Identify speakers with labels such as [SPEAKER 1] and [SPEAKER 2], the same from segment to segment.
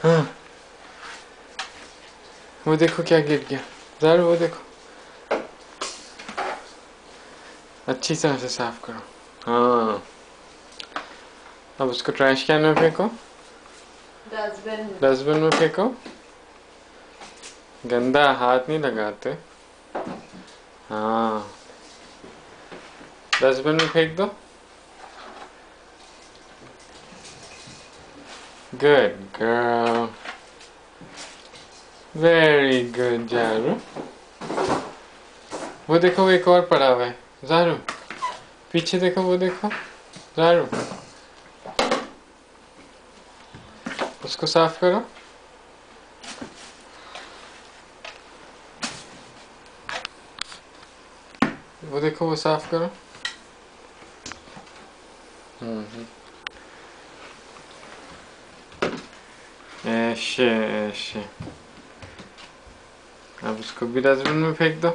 [SPEAKER 1] हाँ वो देखो क्या गिर गया ज़ारू, वो देखो। अच्छी तरह से साफ करो। हाँ अब उसको ट्रैश कैन में फेंको, डस्टबिन में फेंको। गंदा हाथ नहीं लगाते। हाँ डस्टबिन में फेंक दो। गुड गर्ल, वेरी गुड ज़ारू। वो देखो वो एक और पड़ा हुआ है ज़ारू, पीछे देखो, वो देखो ज़ारू, उसको साफ करो। वो देखो वो साफ करो। ऐसे ऐसे। अब उसको भी डस्टबिन में फेंक दो।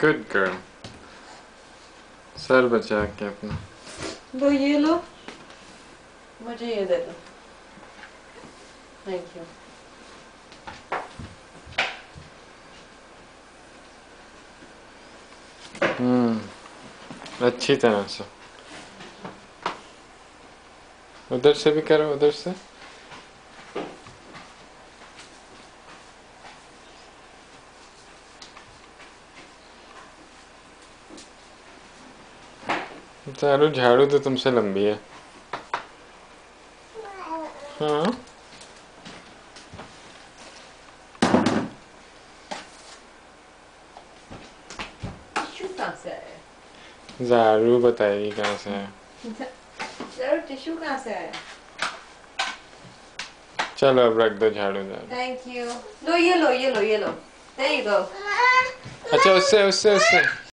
[SPEAKER 1] Good girl. सर बचा के अपना।
[SPEAKER 2] लो ये लो, मुझे ये दे दो। Thank you.
[SPEAKER 1] अच्छी तरह से। उधर से भी करो, उधर से। ज़ारू झाड़ू तो तुमसे लंबी है। हाँ
[SPEAKER 2] टिश्यू कहाँ से आया?
[SPEAKER 1] ज़ारू बताएगी कहाँ से है।
[SPEAKER 2] ज़ारू टिश्यू कहाँ से आया?
[SPEAKER 1] चलो अब रख दो झाड़ू ज़ारू।
[SPEAKER 2] Thank you. लो ये लो ये लो ये लो। There you go.
[SPEAKER 1] अच्छा उससे उससे उससे